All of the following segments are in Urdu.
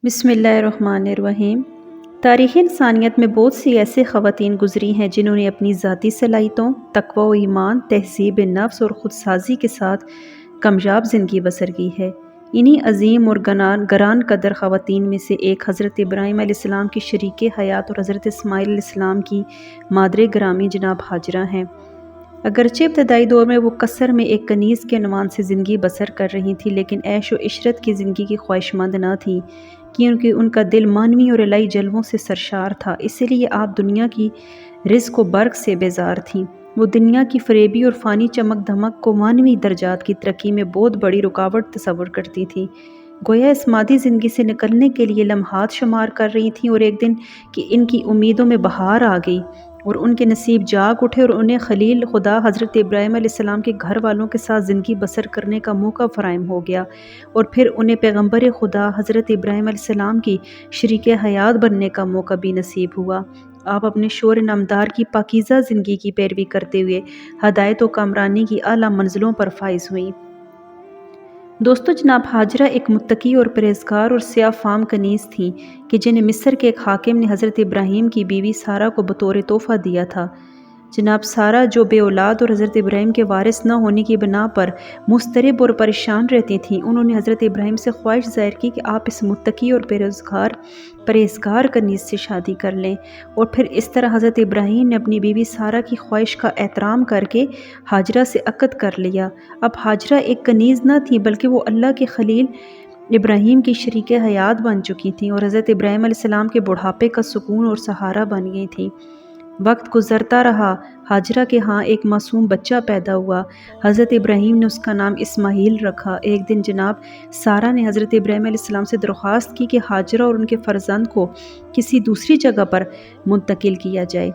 بسم اللہ الرحمن الرحیم۔ تاریخ انسانیت میں بہت سی ایسے خواتین گزری ہیں جنہوں نے اپنی ذاتی صلاحیتوں، تقوی و ایمان، تہذیب نفس اور خود سازی کے ساتھ کامیاب زندگی بسر کی ہے۔ انہی عظیم اور گران قدر خواتین میں سے ایک حضرت ابراہیم علیہ السلام کی شریک حیات اور حضرت اسماعیل علیہ السلام کی مادر گرامی جناب ہاجرہ ہیں۔ اگرچہ ابتدائی دور میں وہ قصر میں ایک کنیز کے عنوان سے زندگی بسر کر رہی تھیں، لیکن عیش و عشرت کی زندگی کی خواہشمند نہ تھیں، کیونکہ ان کا دل مانوی اور الہی جلووں سے سرشار تھا۔ اسی لیے آپ دنیا کی رزق و برق سے بیزار تھیں۔ وہ دنیا کی فریبی اور فانی چمک دھمک کو مانوی درجات کی ترقی میں بہت بڑی رکاوٹ تصور کرتی تھیں۔ گویا اس مادی زندگی سے نکلنے کے لیے لمحات شمار کر رہی تھیں، اور ایک دن کہ ان کی امیدوں میں بہار آ گئی اور ان کے نصیب جاگ اٹھے اور انہیں خلیل خدا حضرت ابراہیم علیہ السلام کے گھر والوں کے ساتھ زندگی بسر کرنے کا موقع فراہم ہو گیا، اور پھر انہیں پیغمبر خدا حضرت ابراہیم علیہ السلام کی شریک حیات بننے کا موقع بھی نصیب ہوا۔ آپ اپنے شور نامدار کی پاکیزہ زندگی کی پیروی کرتے ہوئے ہدایت و کامرانی کی اعلیٰ منزلوں پر فائز ہوئیں۔ دوستو، جناب ہاجرہ ایک متقی اور پرہیزگار اور سیاہ فام کنیز تھیں کہ جنہیں مصر کے ایک حاکم نے حضرت ابراہیم کی بیوی سارہ کو بطور تحفہ دیا تھا۔ جناب سارہ جو بے اولاد اور حضرت ابراہیم کے وارث نہ ہونے کی بنا پر مضطرب اور پریشان رہتی تھیں، انہوں نے حضرت ابراہیم سے خواہش ظاہر کی کہ آپ اس متقی اور پرہیزگار کنیز سے شادی کر لیں، اور پھر اس طرح حضرت ابراہیم نے اپنی بیوی سارہ کی خواہش کا احترام کر کے ہاجرہ سے عقد کر لیا۔ اب ہاجرہ ایک کنیز نہ تھی بلکہ وہ اللہ کے خلیل ابراہیم کی شریک حیات بن چکی تھیں اور حضرت ابراہیم علیہ السلام کے بڑھاپے کا سکون اور سہارا بن گئی تھیں۔ وقت گزرتا رہا، ہاجرہ کے ہاں ایک معصوم بچہ پیدا ہوا۔ حضرت ابراہیم نے اس کا نام اسماعیل رکھا۔ ایک دن جناب سارہ نے حضرت ابراہیم علیہ السلام سے درخواست کی کہ ہاجرہ اور ان کے فرزند کو کسی دوسری جگہ پر منتقل کیا جائے۔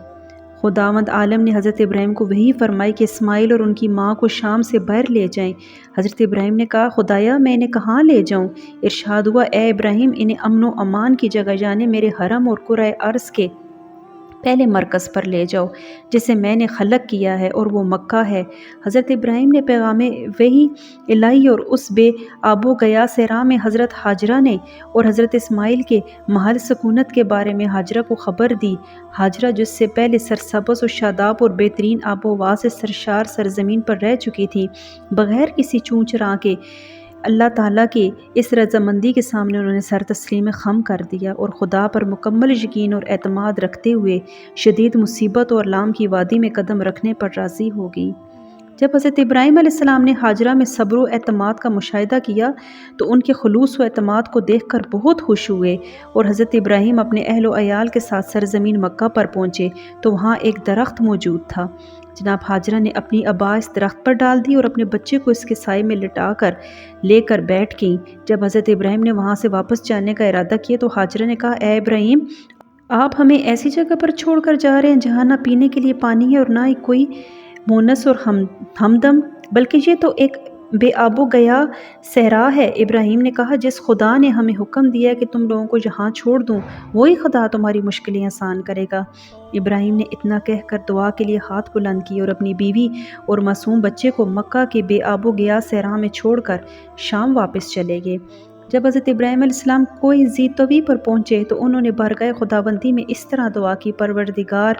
خداوند عالم نے حضرت ابراہیم کو وحی فرمائی کہ اسماعیل اور ان کی ماں کو شام سے باہر لے جائیں۔ حضرت ابراہیم نے کہا، خدایا میں انہیں کہاں لے جاؤں؟ ارشاد ہوا، اے ابراہیم، انہیں امن و امان کی جگہ یعنی میرے حرم اور کرۂ ارض کے پہلے مرکز پر لے جاؤ جسے میں نے خلق کیا ہے، اور وہ مکہ ہے۔ حضرت ابراہیم نے پیغام وحی الہی اور اس بے آب و گیا صحرا میں حضرت ہاجرہ نے اور حضرت اسماعیل کے محل سکونت کے بارے میں ہاجرہ کو خبر دی۔ ہاجرہ جس سے پہلے سرسبز و شاداب اور بہترین آب و ہوا سے سرشار سرزمین پر رہ چکی تھی، بغیر کسی چون چراغ کے اللہ تعالیٰ کی اس رضامندی کے سامنے انہوں نے سر تسلیم خم کر دیا اور خدا پر مکمل یقین اور اعتماد رکھتے ہوئے شدید مصیبت اور آلام کی وادی میں قدم رکھنے پر راضی ہو گئی۔ جب حضرت ابراہیم علیہ السلام نے ہاجرہ میں صبر و اعتماد کا مشاہدہ کیا تو ان کے خلوص و اعتماد کو دیکھ کر بہت خوش ہوئے، اور حضرت ابراہیم اپنے اہل و عیال کے ساتھ سرزمین مکہ پر پہنچے تو وہاں ایک درخت موجود تھا۔ جناب ہاجرہ نے اپنی ابا اس درخت پر ڈال دی اور اپنے بچے کو اس کے سائے میں لٹا کر لے کر بیٹھ گئیں۔ جب حضرت ابراہیم نے وہاں سے واپس جانے کا ارادہ کیا تو ہاجرہ نے کہا، اے ابراہیم، آپ ہمیں ایسی جگہ پر چھوڑ کر جا رہے ہیں جہاں نہ پینے کے لیے پانی ہے اور نہ ہی کوئی مونس اور ہمدم، بلکہ یہ تو ایک بے آب و گیا صحرا ہے۔ ابراہیم نے کہا، جس خدا نے ہمیں حکم دیا ہے کہ تم لوگوں کو یہاں چھوڑ دوں، وہی خدا تمہاری مشکلیں آسان کرے گا۔ ابراہیم نے اتنا کہہ کر دعا کے لیے ہاتھ بلند کیے اور اپنی بیوی اور معصوم بچے کو مکہ کے بے آب و گیا صحرا میں چھوڑ کر شام واپس چلے گئے۔ جب حضرت ابراہیم علیہ السلام کوئی ذی طوی پر پہنچے تو انہوں نے بارگاہ خداوندی میں اس طرح دعا کی، پروردگار،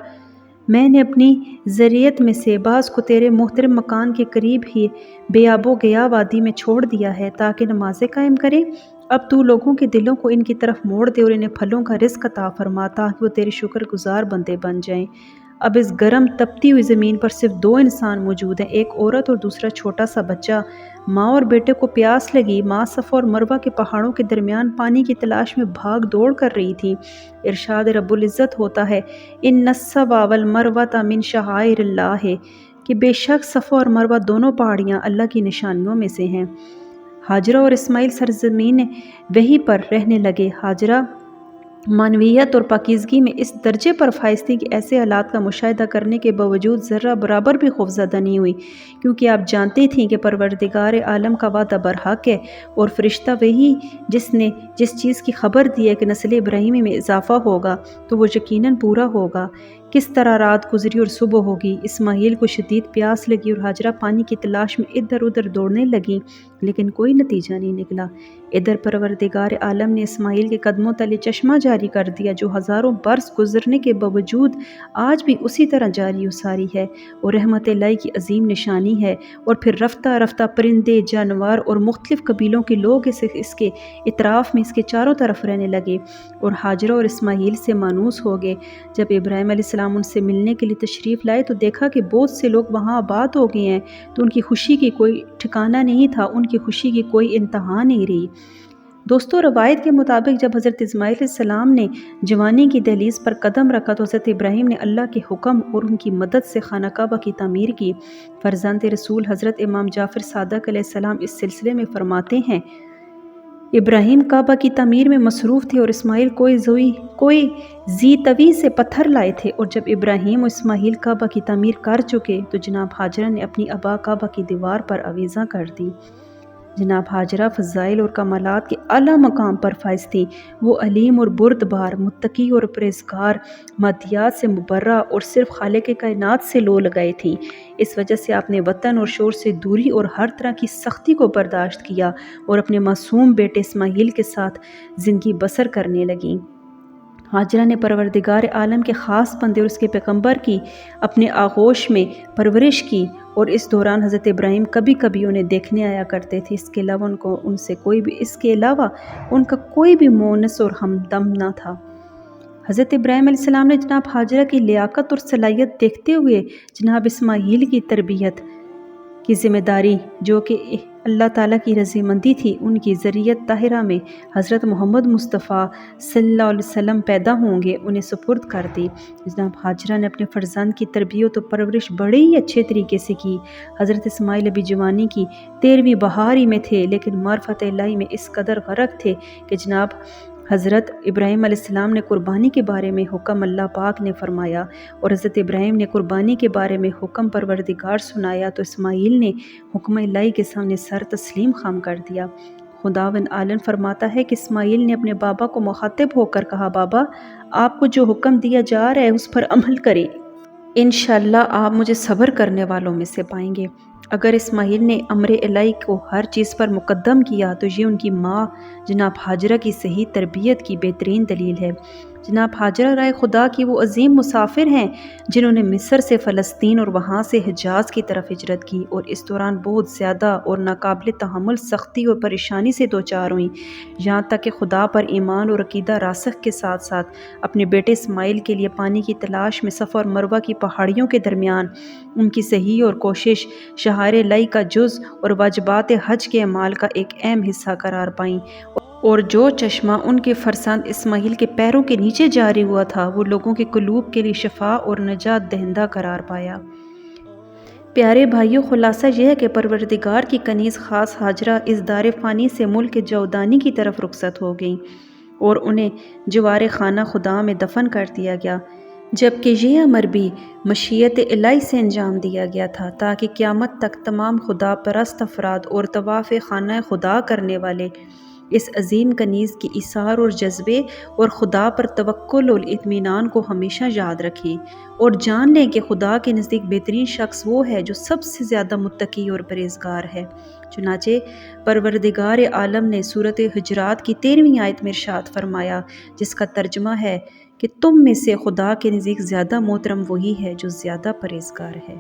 میں نے اپنی ذریت میں سے بعض کو تیرے محترم مکان کے قریب ہی بے آب و گیا وادی میں چھوڑ دیا ہے تاکہ نمازیں قائم کریں۔ اب تو لوگوں کے دلوں کو ان کی طرف موڑ دے اور انہیں پھلوں کا رزق عطا فرما تاکہ وہ تیرے شکر گزار بندے بن جائیں۔ اب اس گرم تپتی ہوئی زمین پر صرف دو انسان موجود ہیں، ایک عورت اور دوسرا چھوٹا سا بچہ۔ ماں اور بیٹے کو پیاس لگی۔ ماں صفا اور مروہ کے پہاڑوں کے درمیان پانی کی تلاش میں بھاگ دوڑ کر رہی تھی۔ ارشاد رب العزت ہوتا ہے، ان الصفا والمروۃ من شعائر اللہ، کہ بے شک صفا اور مروہ دونوں پہاڑیاں اللہ کی نشانیوں میں سے ہیں۔ ہاجرہ اور اسماعیل سرزمین وحی پر رہنے لگے۔ ہاجرہ معنویت اور پاکیزگی میں اس درجے پر فائز تھی کہ ایسے حالات کا مشاہدہ کرنے کے باوجود ذرہ برابر بھی خوفزدہ نہیں ہوئی، کیونکہ آپ جانتی تھیں کہ پروردگار عالم کا وعدہ برحق ہے، اور فرشتہ وحی جس نے جس چیز کی خبر دی ہے کہ نسل ابراہیمی میں اضافہ ہوگا تو وہ یقیناً پورا ہوگا۔ کس طرح رات گزری اور صبح ہوگی۔ اسماعیل کو شدید پیاس لگی اور ہاجرہ پانی کی تلاش میں ادھر ادھر دوڑنے لگیں، لیکن کوئی نتیجہ نہیں نکلا۔ ادھر پروردگار عالم نے اسماعیل کے قدموں تلے چشمہ جاری کر دیا، جو ہزاروں برس گزرنے کے باوجود آج بھی اسی طرح جاری و ساری ہے اور رحمت الہی کی عظیم نشانی ہے۔ اور پھر رفتہ رفتہ پرندے، جانور اور مختلف قبیلوں کے لوگ اس کے اطراف میں اس کے چاروں طرف رہنے لگے اور ہاجرہ اور اسماعیل سے مانوس ہو گئے۔ جب ابراہیم علیہ السلام ان سے ملنے کے لیے تشریف لائے تو دیکھا کہ بہت سے لوگ وہاں آباد ہو گئے ہیں، تو ان کی خوشی کی کوئی ٹھکانہ نہیں تھا، ان کی خوشی کی کوئی انتہا نہیں رہی۔ دوستو، روایت کے مطابق جب حضرت اسماعیل علیہ السلام نے جوانی کی دہلیز پر قدم رکھا تو حضرت ابراہیم نے اللہ کے حکم اور ان کی مدد سے خانہ کعبہ کی تعمیر کی۔ فرزند رسول حضرت امام جعفر صادق علیہ السلام اس سلسلے میں فرماتے ہیں، ابراہیم کعبہ کی تعمیر میں مصروف تھے اور اسماعیل کوئی زی طوی سے پتھر لائے تھے، اور جب ابراہیم و اسماعیل کعبہ کی تعمیر کر چکے تو جناب ہاجرہ نے اپنی ابا کعبہ کی دیوار پر آویزاں کر دی۔ جناب ہاجرہ فضائل اور کمالات کے اعلیٰ مقام پر فائز تھیں۔ وہ علیم اور بردبار، متقی اور پرہیزگار، مادیات سے مبرہ اور صرف خالق کائنات سے لو لگائے تھیں۔ اس وجہ سے آپ نے وطن اور شور سے دوری اور ہر طرح کی سختی کو برداشت کیا اور اپنے معصوم بیٹے اسماعیل کے ساتھ زندگی بسر کرنے لگیں۔ ہاجرہ نے پروردگار عالم کے خاص بندے اور اس کے پیغمبر کی اپنے آغوش میں پرورش کی، اور اس دوران حضرت ابراہیم کبھی کبھی انہیں دیکھنے آیا کرتے تھے۔ اس کے علاوہ ان کا کوئی بھی مونس اور ہمدم نہ تھا۔ حضرت ابراہیم علیہ السلام نے جناب ہاجرہ کی لیاقت اور صلاحیت دیکھتے ہوئے جناب اسماعیل کی تربیت کی ذمہ داری، جو کہ اللہ تعالیٰ کی رضامندی تھی، ان کی ذریت طاہرہ میں حضرت محمد مصطفیٰ صلی اللہ علیہ وسلم پیدا ہوں گے، انہیں سپرد کر دی۔ جناب ہاجرہ نے اپنے فرزند کی تربیت و پرورش بڑے ہی اچھے طریقے سے کی۔ حضرت اسماعیل ابھی جوانی کی 13ویں بہار ہی میں تھے، لیکن معرفت الہی میں اس قدر غرق تھے کہ جناب حضرت ابراہیم علیہ السلام نے قربانی کے بارے میں حکم اللہ پاک نے فرمایا اور حضرت ابراہیم نے قربانی کے بارے میں حکم پروردگار سنایا تو اسماعیل نے حکم الہی کے سامنے سر تسلیم خم کر دیا۔ خداوند عالم فرماتا ہے کہ اسماعیل نے اپنے بابا کو مخاطب ہو کر کہا، بابا، آپ کو جو حکم دیا جا رہا ہے اس پر عمل کریں، انشاءاللہ آپ مجھے صبر کرنے والوں میں سے پائیں گے۔ اگر اسماعیل نے امر الہی کو ہر چیز پر مقدم کیا تو یہ ان کی ماں جناب ہاجرہ کی صحیح تربیت کی بہترین دلیل ہے۔ جناب ہاجرہ رائے خدا کی وہ عظیم مسافر ہیں جنہوں نے مصر سے فلسطین اور وہاں سے حجاز کی طرف ہجرت کی، اور اس دوران بہت زیادہ اور ناقابل تحمل سختی اور پریشانی سے دوچار ہوئیں، یہاں تک کہ خدا پر ایمان اور عقیدہ راسخ کے ساتھ ساتھ اپنے بیٹے اسماعیل کے لیے پانی کی تلاش میں صفا اور مروہ کی پہاڑیوں کے درمیان ان کی صحیح اور کوشش شعائر الہی کا جز اور واجبات حج کے اعمال کا ایک اہم حصہ قرار پائیں، اور جو چشمہ ان کے فرزند اسماعیل کے پیروں کے نیچے جاری ہوا تھا وہ لوگوں کے قلوب کے لیے شفا اور نجات دہندہ قرار پایا۔ پیارے بھائیوں، خلاصہ یہ ہے کہ پروردگار کی کنیز خاص ہاجرہ اس دار فانی سے ملک جاودانی کی طرف رخصت ہو گئیں اور انہیں جوار خانہ خدا میں دفن کر دیا گیا، جبکہ یہ امر بھی مشیت الہی سے انجام دیا گیا تھا تاکہ قیامت تک تمام خدا پرست افراد اور طواف خانہ خدا کرنے والے اس عظیم کنیز کی ایثار اور جذبے اور خدا پر توکل اور اطمینان کو ہمیشہ یاد رکھیں، اور جان لیں کہ خدا کے نزدیک بہترین شخص وہ ہے جو سب سے زیادہ متقی اور پرہیزگار ہے۔ چنانچہ پروردگار عالم نے سورۃ حجرات کی 13ویں آیت میں ارشاد فرمایا، جس کا ترجمہ ہے کہ تم میں سے خدا کے نزدیک زیادہ محترم وہی ہے جو زیادہ پرہیزگار ہے۔